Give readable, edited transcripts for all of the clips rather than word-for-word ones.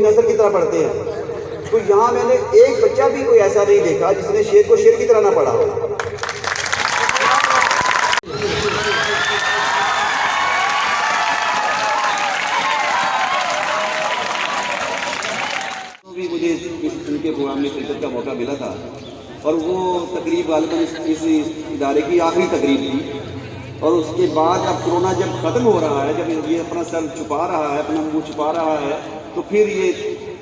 نثر کی طرح پڑھتے ہیں، تو یہاں میں نے ایک بچہ بھی کوئی ایسا نہیں دیکھا جس نے شعر کو شعر کی طرح نہ پڑھا ہو۔ بھی مجھے ان کے پروگرام میں شرکت کا موقع ملا تھا، اور وہ تقریب غالباً اس ادارے کی آخری تقریب تھی، اور اس کے بعد اب کرونا جب ختم ہو رہا ہے، جب یہ اپنا سر چھپا رہا ہے، اپنا منہ چھپا رہا ہے، تو پھر یہ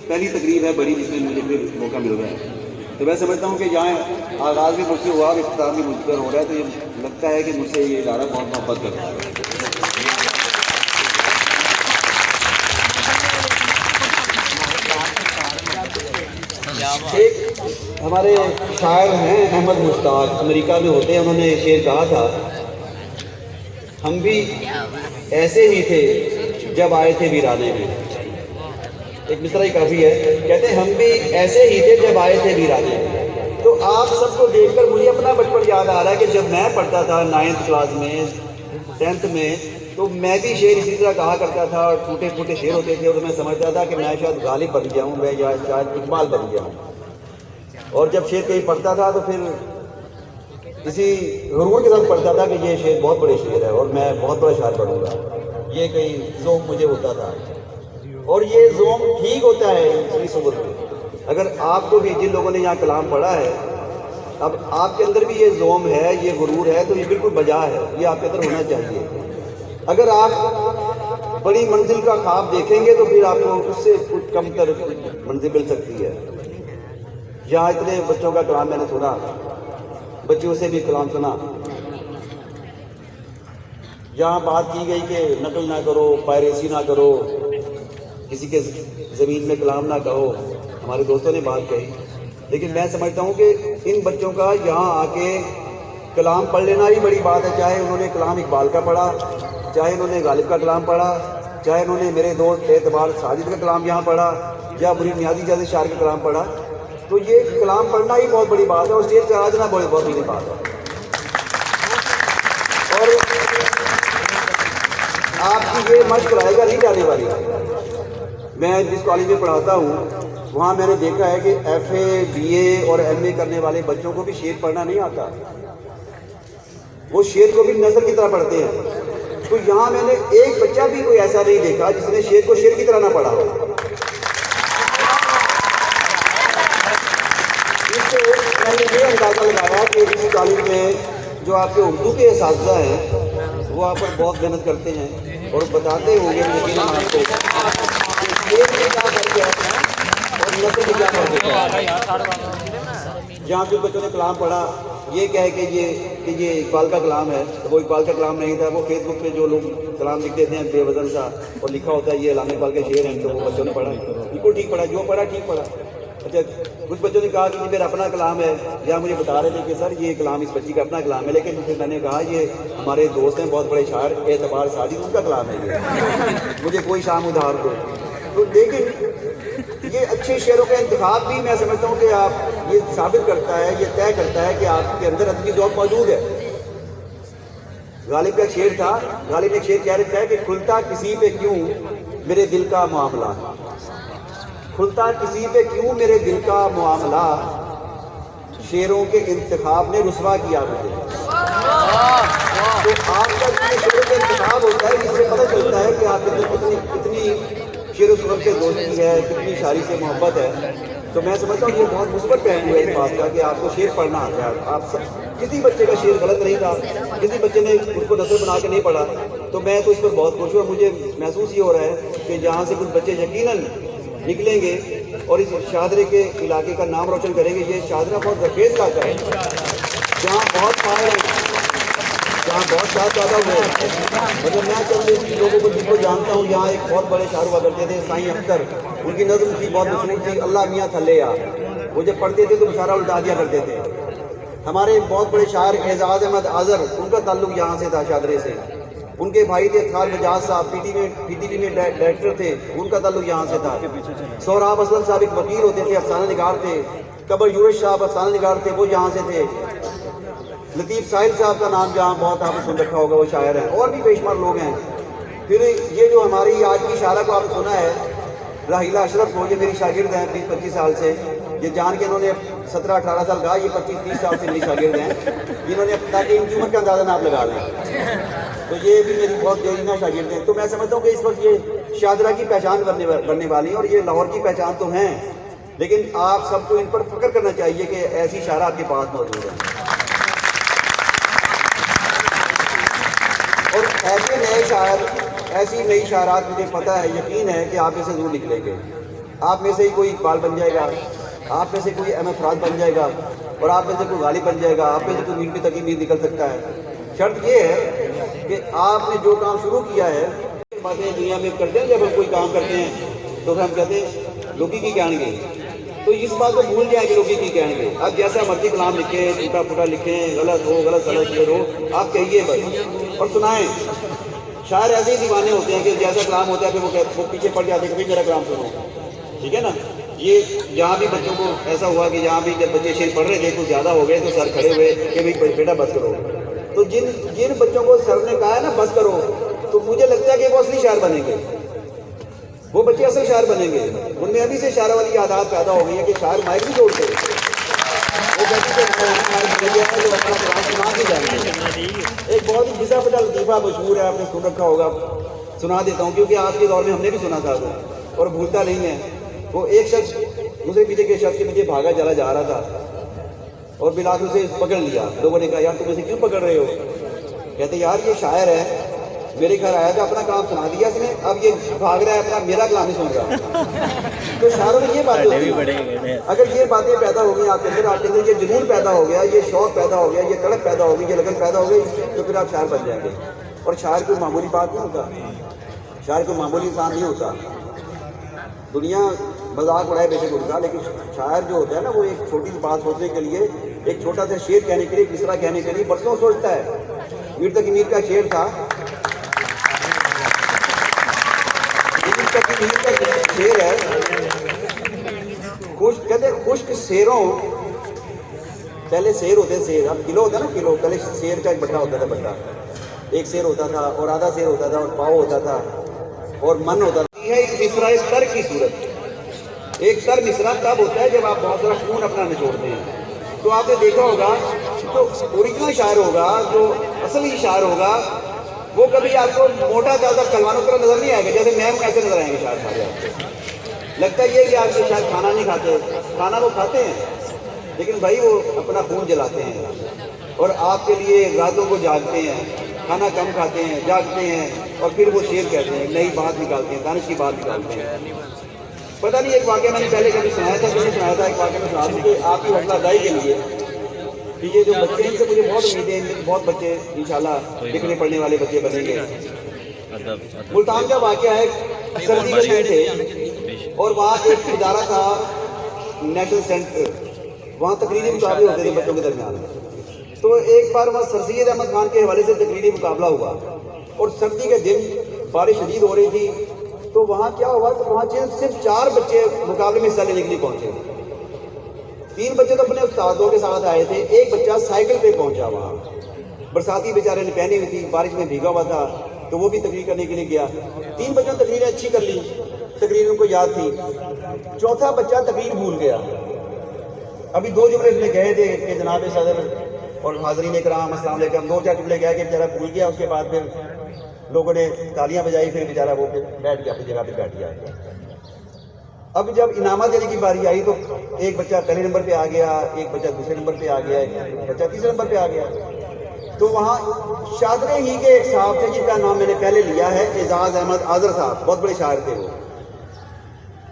پہلی تقریب ہے بڑی جس میں مجھے پھر موقع مل رہا ہے۔ تو میں سمجھتا ہوں کہ جہاں آغاز بھی مجھ سے ہوا اور اختتام بھی مجھ پر ہو رہا ہے، تو یہ لگتا ہے کہ مجھ سے یہ ادارہ بہت محبت کرتا ہے۔ ایک ہمارے شاعر ہیں احمد مشتاق، امریکہ میں ہوتے ہیں، انہوں نے شعر کہا تھا، ہم بھی ایسے ہی تھے جب آئے تھے ویرانے میں۔ ایک مصرعی کافی ہے، کہتے ہیں ہم بھی ایسے ہی تھے جب آئے تھے ویرانے میں۔ تو آپ سب کو دیکھ کر مجھے اپنا بچپن یاد آ رہا ہے کہ جب میں پڑھتا تھا 9th کلاس میں، 10th میں، تو میں بھی شعر اسی طرح کہا کرتا تھا، اور ٹوٹے پھوٹے شعر ہوتے تھے، اور میں سمجھتا تھا کہ میں شاید غالب بن گیا ہوں، میں شاید اقبال بن گیا ہوں۔ اور جب شعر کہیں پڑھتا تھا تو پھر اسی غرور کے ساتھ پڑھتا تھا کہ یہ شعر بہت بڑے شعر ہے اور میں بہت بڑا شاعر بنوں گا، یہ کہیں ذوق مجھے ہوتا تھا۔ اور یہ ذوق ٹھیک ہوتا ہے انسانی صورت میں۔ اگر آپ کو بھی، جن لوگوں نے یہاں کلام پڑھا ہے، اب آپ کے اندر بھی یہ ذوق ہے، یہ غرور ہے، تو یہ بالکل بجا ہے، یہ آپ کے اندر ہونا چاہیے۔ اگر آپ بڑی منزل کا خواب دیکھیں گے تو پھر آپ کو اس سے کچھ کم تر منزل مل سکتی ہے۔ یہاں اتنے بچوں کا کلام میں نے سنا، بچوں سے بھی کلام سنا، یہاں بات کی گئی کہ نقل نہ کرو، پائریسی نہ کرو، کسی کے زمین میں کلام نہ کہو، ہمارے دوستوں نے بات کہی، لیکن میں سمجھتا ہوں کہ ان بچوں کا یہاں آ کے کلام پڑھ لینا ہی بڑی بات ہے، چاہے انہوں نے کلام اقبال کا پڑھا، چاہے انہوں نے غالب کا کلام پڑھا، چاہے انہوں نے میرے دوست اعتبار ساجد کا کلام یہاں پڑھا، یا مرید نیازی جیسے شاعر کا کلام پڑھا، تو یہ کلام پڑھنا ہی بہت بڑی بات ہے، اور اسٹیج پہ آ جانا بہت بڑی بات ہے۔ اور آپ کی یہ مشق رائے گا نہیں جانے والی۔ میں جس کالج میں پڑھاتا ہوں وہاں میں نے دیکھا ہے کہ FA BA اور MA کرنے والے بچوں کو بھی شعر پڑھنا نہیں آتا، وہ شعر کو بھی نثر کی طرح پڑھتے ہیں۔ تو یہاں میں نے ایک بچہ بھی کوئی ایسا نہیں دیکھا جس نے شعر کو شعر کی طرح نہ پڑھا ہو۔ اس سے میں نے یہ اندازہ لگایا کہ اس کالج میں جو آپ کے اردو کے اساتذہ ہیں وہ آپ پر بہت محنت کرتے ہیں، اور بتاتے ہوں گے یقیناً آپ کو شعر میں کیا فرق ہے اور نثر میں کیا فرق ہے۔ جہاں پھر بچوں نے کلام پڑھا، یہ کہے کہ یہ اقبال کا کلام ہے، وہ اقبال کا کلام نہیں تھا، وہ فیس بک پہ جو لوگ کلام لکھتے تھے بے وزن سا اور لکھا ہوتا ہے یہ علامہ اقبال کے شعر ہیں، تو وہ بچوں نے پڑھا، بالکل ٹھیک پڑھا، جو پڑھا ٹھیک پڑھا۔ اچھا، کچھ بچوں نے کہا کہ یہ میرا اپنا کلام ہے، یا مجھے بتا رہے تھے کہ سر یہ کلام اس بچی کا اپنا کلام ہے، لیکن پھر میں نے کہا یہ ہمارے دوست ہیں بہت بڑے شاعر اعتبار ساجد، ان کا کلام ہے، یہ مجھے کوئی شام ادھار دو۔ تو لیکن یہ اچھے شعروں کا انتخاب بھی میں سمجھتا ہوں کہ آپ یہ ثابت کرتا ہے، یہ طے کرتا ہے کہ آپ کے اندر ادبی ذوق موجود ہے۔ غالب کا شعر تھا، غالب نے ایک شعر کہہ رکھا ہے کہ کھلتا کسی پہ کیوں میرے دل کا معاملہ، کھلتا کسی پہ کیوں میرے دل کا معاملہ، شعروں کے انتخاب نے رسوا کیا مجھے۔ تو آپ کا جو شعروں کا انتخاب ہوتا ہے، اس سے پتہ چلتا ہے کہ آپ کے اندر کتنی شعر و سنت سے دوستی ہے، کتنی شاعری سے محبت ہے۔ تو میں سمجھتا ہوں یہ بہت مثبت پہلو ہے اس بات کا کہ آپ کو شعر پڑھنا آتا ہے۔ آپ سب کسی بچے کا شعر غلط نہیں تھا، کسی بچے نے اس کو نثر بنا کے نہیں پڑھا، تو میں تو اس پر بہت خوش ہوں۔ مجھے محسوس یہ ہو رہا ہے کہ جہاں سے کچھ بچے یقیناً نکلیں گے اور اس شاہدرے کے علاقے کا نام روشن کریں گے۔ یہ شاہدرہ بہت زرخیز علاقہ ہے، جہاں بہت شاعر ہیں، جہاں بہت شاعر پیدا ہوئے ہیں۔ مطلب میں چند لوگوں کو جن کو جانتا ہوں، یہاں ایک بہت بڑے شاعر ہوا کرتے تھے سائیں اختر، ان کی نظم تھی بہت مشہور تھی، اللہ میاں تھلے یا، وہ جب پڑھتے تھے تو اشارہ الٹا دیا کرتے تھے۔ ہمارے بہت بڑے شاعر اعزاز احمد آذر، ان کا تعلق یہاں سے تھا، شاہدرے سے۔ ان کے بھائی تھے افتخار مجاز صاحب، PTV میں ڈائریکٹر تھے، ان کا تعلق یہاں سے تھا۔ سہراب اسلم صاحب ایک وکیل ہوتے تھے، افسانہ نگار تھے۔ قبر یورش صاحب افسانہ نگار تھے، وہ یہاں سے تھے۔ لطیف ساحل صاحب کا نام جہاں بہت آپ نے سن رکھا ہوگا، وہ شاعر ہیں، اور بھی بے شمار لوگ ہیں۔ پھر یہ جو ہماری آج کی شاعرہ کو آپ نے سنا ہے، راحیلہ اشرف کو، یہ میری شاگرد ہیں 20-25 سال سے، یہ جان کے انہوں نے 17-18 سال کہا، یہ 25-30 سال سے میری شاگرد ہیں، جنہوں نے تاکہ ان کی عمر کا اندازہ آپ لگا لیں، تو یہ بھی میری بہت دیرینہ شاگرد ہیں۔ تو میں سمجھتا ہوں کہ اس وقت یہ شاہدرہ کی پہچان بننے والی ہیں، اور یہ لاہور کی پہچان تو ہیں، لیکن آپ سب کو ان پر فخر کرنا چاہیے کہ ایسی شاعرہ آپ کے پاس موجود ہیں، اور ایسے نئے شاعر، ایسی نئی شاعرات مجھے پتہ ہے، یقین ہے کہ آپ میں سے ضرور نکلیں گے۔ آپ میں سے ہی کوئی اقبال بن جائے گا، آپ میں سے کوئی احمد فراد بن جائے گا، اور آپ میں سے کوئی غالب بن جائے گا، آپ میں سے کوئی میر تقی میر نکل سکتا ہے۔ شرط یہ ہے کہ آپ نے جو کام شروع کیا ہے، باتیں دنیا میں کرتے ہیں، جب ہم کوئی کام کرتے ہیں تو پھر ہم کہتے ہیں لوگی کی کہیں گے، تو اس بات کو بھول جائیں کہ لوگی کی کہیں گے۔ آپ جیسا مرضی کلام لکھیں، ٹوٹا پھوٹا لکھیں، غلط ہو غلط شعر ہو، آپ کہیے بس اور سنائیں۔ شاعر ایسے ہی دیوانے ہوتے ہیں کہ جیسا کلام ہوتا ہے پھر وہ پیچھے پڑ جاتے ہیں کہ میرا کلام سنو، ٹھیک ہے نا۔ یہ جہاں بھی بچوں کو ایسا ہوا کہ جہاں بھی جب بچے شعر پڑھ رہے تھے تو زیادہ ہو گئے تو سر کھڑے ہوئے کہ بھائی بیٹا بس کرو، تو جن بچوں کو سر نے کہا ہے نا بس کرو، تو مجھے لگتا ہے کہ وہ اصلی شاعر بنیں گے، وہ بچے اصل شاعر بنیں گے۔ ان میں ابھی سے شاعر والی عادات پیدا ہو گئی ہے کہ شاعر مائک نہیں چھوڑتے، وہ ایک بہت ہی گھسا پٹا لطیفہ مشہور ہے، آپ نے سن رکھا ہوگا، سنا دیتا ہوں کیونکہ آج کے دور میں ہم نے بھی سنا تھا وہ اور بھولتا نہیں ہے۔ وہ ایک شخص دوسرے پیچھے کے شخص کے پیچھے بھاگا چلا جا رہا تھا اور بلاخر اسے پکڑ لیا۔ لوگوں نے کہا یار تم اسے کیوں پکڑ رہے ہو؟ کہتے یار یہ شاعر ہے، میرے گھر آیا تھا، اپنا کام سنا دیا اس نے، اب یہ بھاگ رہا ہے، اپنا میرا کلام ہی سن رہا۔ تو شاعروں میں یہ باتیں ہوتی ہیں، اگر یہ باتیں پیدا ہو گئی آپ کے اندر یہ جنون پیدا ہو گیا، یہ شوق پیدا ہو گیا، یہ تڑپ پیدا ہو گئی، یہ لگن پیدا ہو گئی، تو پھر آپ شاعر بن جائیں گے۔ اور شاعر کوئی معمولی بات نہیں ہوتا، شاعر کوئی معمولی انسان نہیں ہوتا۔ دنیا مذاق اڑائے بے شک اڑتا، لیکن شاعر جو ہوتا ہے نا وہ ایک چھوٹی سی بات سوچنے کے لیے، ایک چھوٹا سا شعر کہنے کے لیے، مصرع کہنے کے لیے برسوں سوچتا ہے۔ میر تقی میر کا شعر تھا، میر تقی میر کا شعر ہے، کہتے خشک سیروں، پہلے سیر ہوتے سیر، اب کلو ہوتا ہے نا کلو، پہلے سیر کا ایک بٹا ہوتا تھا، بٹا ایک سیر ہوتا تھا اور آدھا سیر ہوتا تھا اور پاؤ ہوتا تھا اور من ہوتا تھا۔ یہ ایک مصرع اس تر کی صورت، ایک تر مصرع تب ہوتا ہے جب آپ بہت سارا خون اپنا نچوڑتے ہیں۔ تو آپ نے دیکھا ہوگا جو اوریجنل شاعر ہوگا، جو اصلی شاعر ہوگا، وہ کبھی آپ کو موٹا زیادہ کلوانوں کی طرح نظر نہیں آئے گا جیسے میم ایسے نظر آئیں گے شاعر سارے آپ کو۔ لگتا یہ کہ آپ کے شاید کھانا نہیں کھاتے، کھانا وہ کھاتے ہیں لیکن بھائی وہ اپنا خون جلاتے ہیں اور آپ کے لیے راتوں کو جاگتے ہیں، کھانا کم کھاتے ہیں، جاگتے ہیں اور پھر وہ شعر کہتے ہیں، نئی بات نکالتے ہیں، دانش کی بات نکالتے ہیں۔ پتہ نہیں ایک واقعہ میں نے پہلے کبھی سنایا تھا، کبھی سنایا تھا، ایک واقعہ میں سنا دوں کہ آپ کی حوصلہ افزائی کے لیے کہ یہ جو بچے ہیں ان سے مجھے بہت امیدیں ہیں، بہت بچے انشاءاللہ لکھنے پڑھنے والے بچے بنیں گے۔ ملتان کا واقعہ ہے، سردی کے دن تھے اور وہاں ایک ادارہ تھا نیشنل سینٹر، وہاں تقریری مقابلے ہوتے تھے بچوں کے درمیان۔ تو ایک بار وہاں سر سید احمد خان کے حوالے سے تقریری مقابلہ ہوا اور سردی کے دن بارش شدید ہو رہی تھی، تو وہاں کیا ہوا کہ وہاں صرف 4 بچے مقابلے میں حصہ لینے کے لیے پہنچے۔ 3 بچے تو اپنے استادوں کے ساتھ آئے تھے، ایک بچہ سائیکل پہ پہنچا وہاں، برساتی بیچارے نے پہنی ہوئی تھی، بارش میں بھیگا ہوا تھا، تو وہ بھی تقریر کرنے کے لیے گیا۔ 3 بچوں نے تقریریں اچھی کر لی، تقریر ان کو یاد تھی، 4تھا بچہ تقریر بھول گیا۔ ابھی 2 جملے اس میں کہے تھے کہ جناب صدر اور حاضرین کرام السلام علیکم، 2-4 جملے کہہ کے بیچارہ بھول گیا۔ اس کے بعد پھر لوگوں نے تالیاں بجائی، پھر بیچارہ وہ بیٹھ گیا، اپنی جگہ پہ بیٹھ گیا۔ اب جب انعامات دینے کی باری آئی تو ایک بچہ پہلے نمبر پہ آ گیا، ایک بچہ دوسرے نمبر پہ آ گیا، ایک بچہ تیسرے نمبر پہ آ گیا۔ تو وہاں شاہدرے ہی کے ایک صاحب تھے جن کا نام میں نے پہلے لیا ہے، اعزاز احمد آذر صاحب، بہت بڑے شاعر تھے وہ،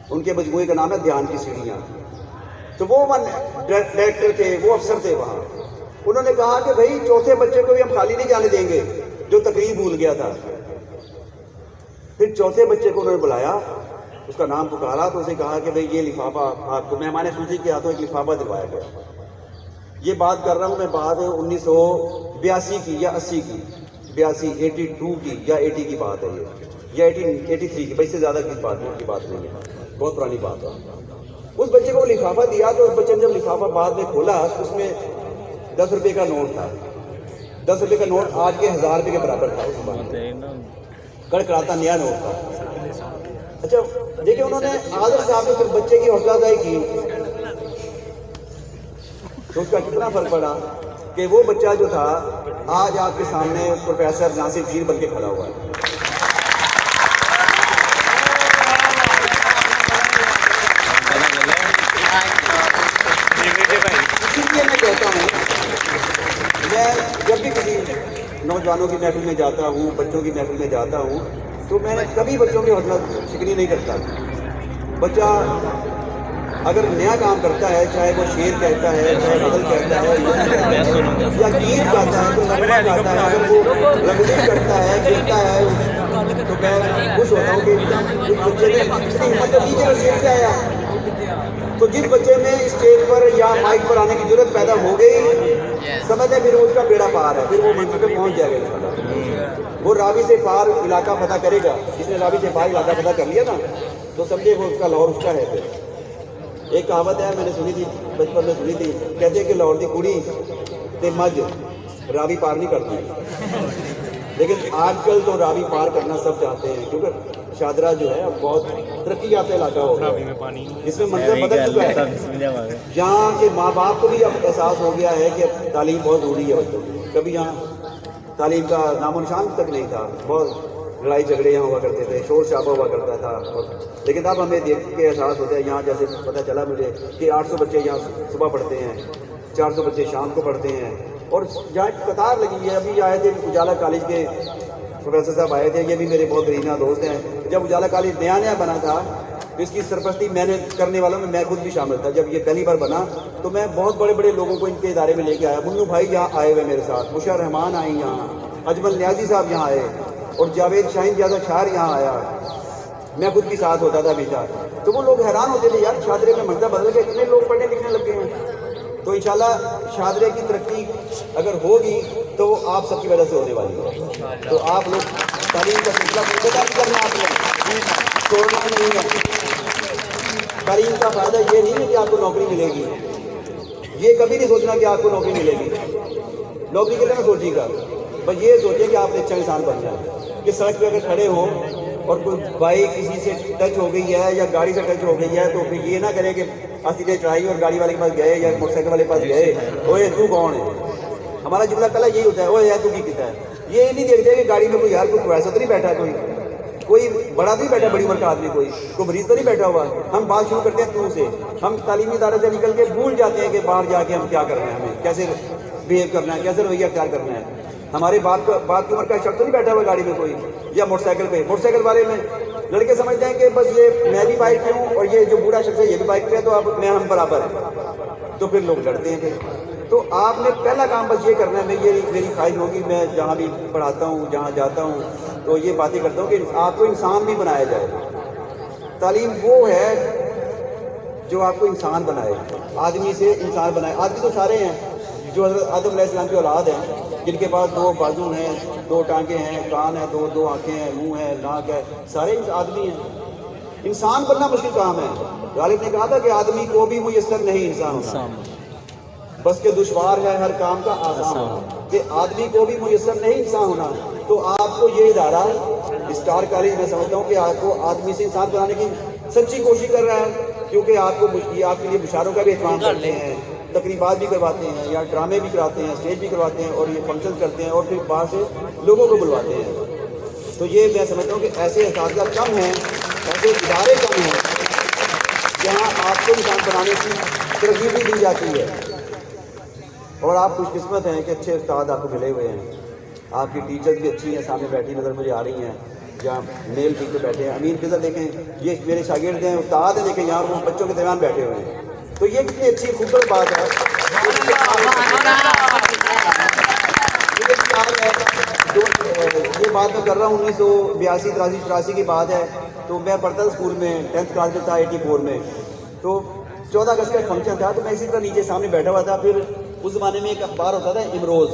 ان کے مجموعے کا نام ہے دھیان کی سیڑھیاں۔ تو وہ ڈائریکٹر تھے، وہ افسر تھے وہاں۔ انہوں نے کہا کہ بھائی 4تھے بچے کو بھی ہم خالی نہیں جانے دیں گے جو تقریر بھول گیا تھا۔ پھر 4تھے بچے کو انہوں نے بلایا، اس کا نام پکارا تو اسے کہا کہ بھئی یہ لفافہ آپ کو مہمان خصوصی کے ہاتھوں ایک لفافہ دلوایا گیا۔ یہ بات کر رہا ہوں میں بات 1982 کی یا 80 کی، 82 کی یا 80 کی بات ہے یہ، یا 83 کی، بھائی سے زیادہ کی بات نہیں ہے، بہت پرانی بات ہے۔ اس بچے کو لفافہ دیا تو اس بچے نے جب لفافہ بعد میں کھولا تو اس میں 10 روپے کا نوٹ تھا۔ 10 روپے کا نوٹ آج کے 1000 روپے کے برابر تھا، اس زمانے میں کڑکڑاتا نیا نوٹ تھا۔ اچھا دیکھیں انہوں نے عادل صاحب نے پھر بچے کی حوصلہ افزائی کی تو اس کا کتنا فرق پڑا کہ وہ بچہ جو تھا آج آپ کے سامنے پروفیسر ناصر شیر بن کے کھڑا ہوا ہے. اسی لیے میں کہتا ہوں میں جب بھی کسی نوجوانوں کی محفل میں جاتا ہوں بچوں کی محفل میں جاتا ہوں تو میں کبھی بچوں کی حوصلہ شکنی نہیں کرتا. بچہ اگر نیا کام کرتا ہے چاہے وہ شعر کہتا ہے چاہے غزل کہتا ہے یا گیت گاتا ہے تو نغمہ گاتا ہے اگر وہ لفظی کرتا ہے کہتا ہے تو میں خوش ہوتا ہوں کہ اس بچے نے اتنی ہمت دی کہ وہ سیکھ کے آیا. تو جس بچے میں اسٹیج پر یا مائک پر آنے کی ضرورت پیدا ہو گئی سمجھتے پھر اس کا بیڑا پار ہے, پھر وہ منزل پہ پہنچ جائے گا انشاءاللہ. وہ راوی سے پار علاقہ فتح کرے گا, جس نے راوی سے پار علاقہ فتح کر لیا نا تو سمجھے وہ اس کا لاہور اس کا ہے. پھر ایک کہاوت ہے میں نے سنی تھی بچپن میں سنی تھی, کہتے ہیں کہ لاہور دی کڑی تے مجھ راوی پار نہیں کرتی, لیکن آج کل تو راوی پار کرنا سب چاہتے ہیں کیونکہ شادرہ جو ہے اب بہت ترقی یافتہ علاقہ ہو گیا ہے, اس میں منظر بدل چکا ہے جہاں کے ماں باپ کو بھی اب احساس ہو گیا ہے کہ تعلیم بہت ضروری ہے بچوں کی. کبھی یہاں تعلیم کا نام و نشان تک نہیں تھا, بہت لڑائی جھگڑے یہاں ہوا کرتے تھے, شور شرابہ ہوا کرتا تھا, لیکن اب ہمیں دیکھ کے احساس ہوتا ہے. یہاں جیسے پتہ چلا مجھے کہ 800 بچے یہاں صبح پڑھتے ہیں, 400 بچے شام کو پڑھتے ہیں, اور جہاں قطار لگی ہے. ابھی آئے تھے اجالا کالج کے پروفیسر صاحب آئے تھے, یہ بھی میرے بہت قریبی دوست ہیں. جب اجالا کالج نیا بنا تھا تو اس کی سرپرستی میں نے کرنے والوں میں خود بھی شامل تھا. جب یہ پہلی بار بنا تو میں بہت بڑے بڑے لوگوں کو ان کے ادارے میں لے کے آیا. منو بھائی یہاں آئے ہوئے میرے ساتھ, مشا رحمان آئی یہاں, اجمل نیازی صاحب یہاں آئے, اور جاوید شاہین جیسا شاعر یہاں آیا. میں خود بھی ساتھ ہوتا تھا ہمیشہ. تو وہ لوگ حیران ہوتے تھے یار شادرے میں منظر بدل کے اتنے لوگ پڑھنے لکھنے لگے ہیں. تو انشاءاللہ شادرے کی ترقی اگر ہوگی تو وہ آپ سب کی وجہ سے ہونے والی ہے. تو آپ لوگ تعلیم کا سلسلہ انتظام کرنا, آپ نے چھوڑنا نہیں ہے. تعلیم کا فائدہ یہ نہیں ہے کہ آپ کو نوکری ملے گی, یہ کبھی نہیں سوچنا کہ آپ کو نوکری ملے گی. نوکری کے لیے نہ سوچیے گا, بس یہ سوچیں کہ آپ نے اچھا انسان بن جائے. کہ سڑک پہ اگر کھڑے ہوں اور کوئی بائک کسی سے ٹچ ہو گئی ہے یا گاڑی سے ٹچ ہو گئی ہے تو پھر یہ نہ کریں کہ سیدھے چڑھائی اور گاڑی والے کے پاس گئے یا موٹر سائیکل والے کے پاس گئے, اوے تو کون ہے. ہمارا جملہ کلا یہی ہوتا ہے, اوے یار تو کی کتا ہے. یہ نہیں دیکھتے کہ گاڑی میں کوئی یار کوئی ویسا تو نہیں بیٹھا, کوئی بڑا نہیں بیٹھا, بڑی عمر کا آدمی کوئی مریض تو نہیں بیٹھا ہوا. ہم بات شروع کرتے ہیں تو سے, ہم تعلیمی ادارے سے نکل کے بھول جاتے ہیں کہ باہر جا کے ہم کیا کرنا ہے, ہمیں کیسے بیہیو کرنا ہے, کیسے رویہ اختیار کرنا ہے. ہمارے بات کی عمر کا شخص تو نہیں بیٹھا ہوا گاڑی میں کوئی یا موٹر سائیکل پہ. موٹر سائیکل والے میں لڑکے سمجھتے ہیں کہ بس یہ میں بھی بائک پہ ہوں اور یہ جو بوڑھا شخص ہے یہ بھی بائک پہ ہے تو اب میں ہم برابر ہیں, تو پھر لوگ لڑتے ہیں. پھر تو آپ نے پہلا کام بس یہ کرنا ہے. میں یہ میری خواہش ہوگی, میں جہاں بھی پڑھاتا ہوں جہاں جاتا ہوں تو یہ باتیں کرتا ہوں کہ آپ کو انسان بھی بنایا جائے. تعلیم وہ ہے جو آپ کو انسان بنائے, آدمی سے انسان بنائے. آدمی تو سارے ہیں جو حضرت آدم علیہ السلام کی اولاد ہیں, جن کے پاس 2 بازو ہیں, 2 ٹانگیں ہیں, کان ہیں, 2 آنکھیں ہیں, منہ ہے, ناک ہے, سارے آدمی ہیں. انسان بننا مشکل کام ہے. غالب نے کہا تھا کہ آدمی کو بھی میسر نہیں انسان ہونا, بس کہ دشوار ہے ہر کام کا آسان ہونا. کہ آدمی کو بھی میسر نہیں انسان ہونا. تو آپ کو یہ ادارہ اسٹار کالج میں سمجھتا ہوں کہ آپ کو آدمی سے انسان بنانے کی سچی کوشش کر رہا ہے, کیونکہ آپ کو یہ آپ کے لیے مشاعروں کا بھی اہتمام کرتے ہیں, تقریبات بھی کرواتے ہیں, یا ڈرامے بھی کراتے ہیں, اسٹیج بھی کرواتے ہیں, اور یہ فنکشن کرتے ہیں, اور پھر باہر سے لوگوں کو بلواتے ہیں. تو یہ میں سمجھتا ہوں کہ ایسے اساتذہ کم ہیں, ایسے ادارے کم ہیں جہاں آپ کو انسان بنانے کی ترغیب بھی دی جاتی ہے. اور آپ خوش قسمت ہیں کہ اچھے استاد آپ کو ملے ہوئے ہیں. آپ کی ٹیچرز بھی اچھی ہیں, سامنے بیٹھی نظر مجھے آ رہی ہیں, جہاں میل ٹیچر بیٹھے ہیں. امین فضل دیکھیں, یہ میرے شاگرد ہیں, استاد ہیں, دیکھیں یہاں وہ بچوں کے درمیان بیٹھے ہوئے ہیں. تو یہ کتنی اچھی خوبصورت بات ہے. یہ بات میں کر رہا ہوں 1982, 83, 84 کی بات ہے. تو میں پڑھتا تھا اسکول میں, 10th کلاس میں تھا 84 میں. تو 14 اگست کا ایک فنکشن تھا, تو میں اسی طرح نیچے سامنے بیٹھا ہوا تھا. پھر اس زمانے میں ایک اخبار ہوتا تھا امروز,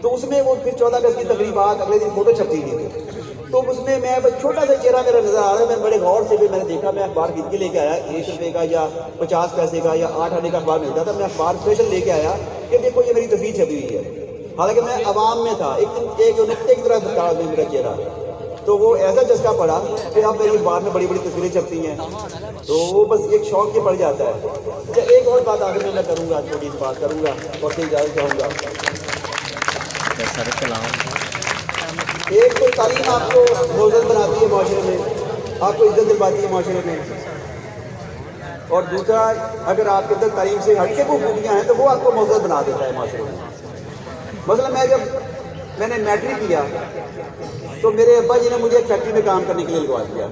تو اس میں وہ پھر 14 اگست کی تقریبات اگلے دن فوٹو چھپتی تھی. تو اس میں چھوٹا سا چہرہ میرا نظر آ رہا ہے. میں بڑے غور سے بھی میں نے دیکھا, میں اخبار خرید کے لے کے آیا, 1 روپے کا یا 50 پیسے کا یا 8 آنے کا اخبار ملتا تھا. میں اخبار اسپیشل لے کے آیا کہ دیکھو یہ میری تصویر چھپی ہوئی ہے. حالانکہ میں عوام میں تھا, ایک نقطے کی طرح بتا میرا چہرہ. تو وہ ایسا چسکا پڑا کہ اب میری بعد میں بڑی بڑی تصویریں چھپتی ہیں، تو وہ بس ایک شوق کے پڑ جاتا ہے۔ اچھا ایک اور بات آگے میں کروں گا، چھوٹی سی بات کروں گا اور پھر اجازت چاہوں گا۔ ایک تو تعلیم آپ کو معزز بناتی ہے معاشرے میں، آپ کو عزت دلواتی ہے معاشرے میں، اور دوسرا اگر آپ کے اندر تعلیم سے ہٹ کے وہ خوبیاں ہیں تو وہ آپ کو معزز بنا دیتا ہے معاشرے میں۔ مثلا میں نے میٹرک کیا تو میرے ابا جی نے مجھے ایک فیکٹری میں کام کرنے کے لیے لگوا دیا،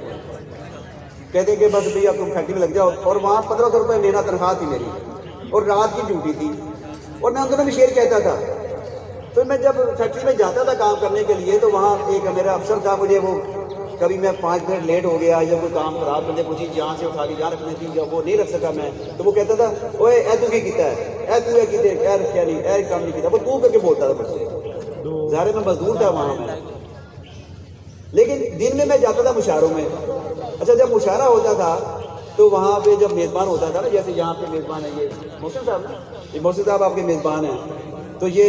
کہتے کہ بس بھئی آپ تم فیکٹری میں لگ جاؤ، اور وہاں 1500 روپے مہینہ تنخواہ تھی میری، اور رات کی ڈیوٹی تھی، اور میں ان دونوں میں شیئر کہتا تھا۔ تو میں جب فیکٹری میں جاتا تھا کام کرنے کے لیے تو وہاں ایک میرا افسر تھا، مجھے وہ کبھی میں 5 منٹ لیٹ ہو گیا یا کوئی کام خراب کرنے پوچھی جہاں سے اٹھا کے جہاں رکھنی تھی یا وہ نہیں رکھ سکا میں، تو وہ کہتا تھا اوے اے تو کی کیتا ہے، اے تو یہ کیتے اے رکھیا نہیں، اے کام نہیں کیتا، وہ تو کر کے بولتا تھا مجھ سے، ظاہر میں مزدور تھا وہاں میں۔ لیکن دن میں جاتا تھا مشاعروں میں۔ اچھا جب مشاعرہ ہوتا تھا تو وہاں پہ جب میزبان ہوتا تھا نا، جیسے یہاں پہ میزبان ہے یہ محسن صاحب نا، یہ محسن صاحب آپ کے میزبان ہیں، تو یہ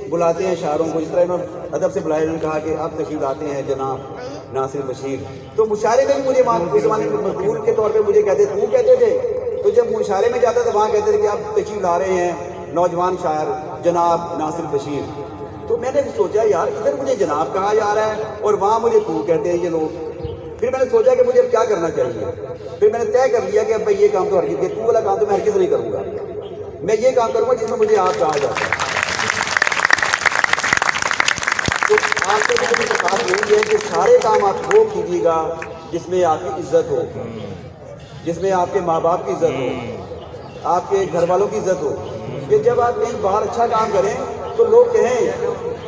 بلاتے ہیں شاعروں کو، جس طرح انہوں نے ادب سے بلایا، انہوں نے کہا کہ آپ تشریف لاتے ہیں جناب ناصر بشیر۔ تو مشاعرے میں بھی مجھے اس زمانے میں مزدور کے طور پہ مجھے کہتے تھے، تو جب مشاعرے میں جاتا تھا وہاں کہتے تھے کہ آپ تشریف لا رہے ہیں نوجوان شاعر جناب ناصر بشیر۔ تو میں نے سوچا یار ادھر مجھے جناب کہا جا رہا ہے اور وہاں مجھے تو کہتے ہیں یہ لوگ۔ پھر میں نے سوچا کہ مجھے اب کیا کرنا چاہیے، پھر میں نے طے کر لیا کہ اب بھائی یہ کام تو ہرگز، تو والا کام تو میں ہرگز نہیں کروں گا، میں یہ کام کروں گا جس میں مجھے آپ کہا جاتا ہے۔ تو آپ سے مجھے بات یہی ہے کہ سارے کام آپ وہ کیجیے گا جس میں آپ کی عزت ہو، جس میں آپ کے ماں باپ کی عزت ہو، آپ کے گھر والوں کی عزت ہو، کہ جب آپ کہیں باہر اچھا کام کریں تو لوگ کہیں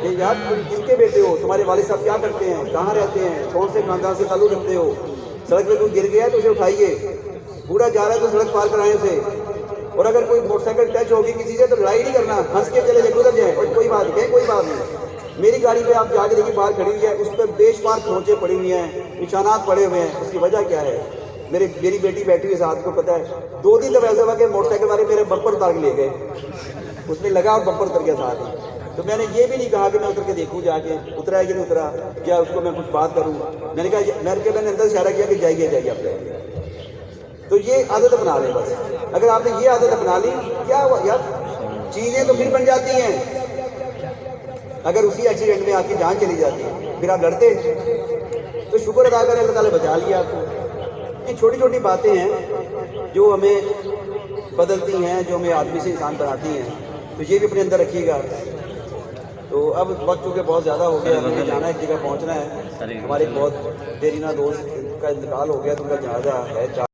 کہ یار تم کس کے بیٹے ہو، تمہارے والد صاحب کیا کرتے ہیں، کہاں رہتے ہیں، کون سے خاندان سے تعلق رکھتے ہو، سڑک پہ کوئی گر گیا ہے تو اسے اٹھائیے، بوڑھا جا رہا ہے تو سڑک پار کرائیں اسے، اور اگر کوئی موٹر سائیکل ٹچ ہوگی کسی سے تو لڑائی نہیں کرنا، ہنس کے چلے جائیں، گزر جائیں اور کوئی بات نہیں، کوئی بات نہیں۔ میری گاڑی پہ آپ جا کے دیکھیے باہر کھڑی ہوئی ہے، اس پہ بے شمار کھونچیں پڑی ہوئی ہیں، نشانات پڑے ہوئے ہیں، اس کی وجہ کیا ہے؟ میری بیٹی بیٹھی ہوئی ساتھ کو پتہ ہے 2 دن جب ایسا ہوا کہ موٹر سائیکل والے میرے بمپر اتار کے لے گئے، اس میں لگا اور بمپر اتر گیا ساتھ ہی۔ تو میں نے یہ بھی نہیں کہا کہ میں اتر کے دیکھوں جا کے اترا ہے کہ نہیں اترا، یا اس کو میں کچھ بات کروں، میں نے کہا میں نے اندر اشارہ کیا کہ جائیے آپ جائیے۔ تو یہ عادت اپنا لیں بس، اگر آپ نے یہ عادت اپنا لی کیا ہوا یار، چیزیں تو پھر بن جاتی ہیں۔ اگر اسی ایکسیڈنٹ میں آپ کی جان چلی جاتی پھر آپ لڑتے تو شکر ادا کریں اللہ تعالیٰ بچا لیا آپ کو۔ یہ چھوٹی چھوٹی باتیں ہیں جو ہمیں بدلتی ہیں، جو ہمیں آدمی سے انسان بناتی ہیں، تو یہ بھی اپنے اندر رکھیے گا۔ تو اب وقت چونکہ بہت زیادہ ہو گیا، ہمیں جانا ہے، ایک جگہ پہنچنا ہے، ہمارے ایک بہت دیرینہ دوست کا انتقال ہو گیا تو ان کا جنازہ ہے۔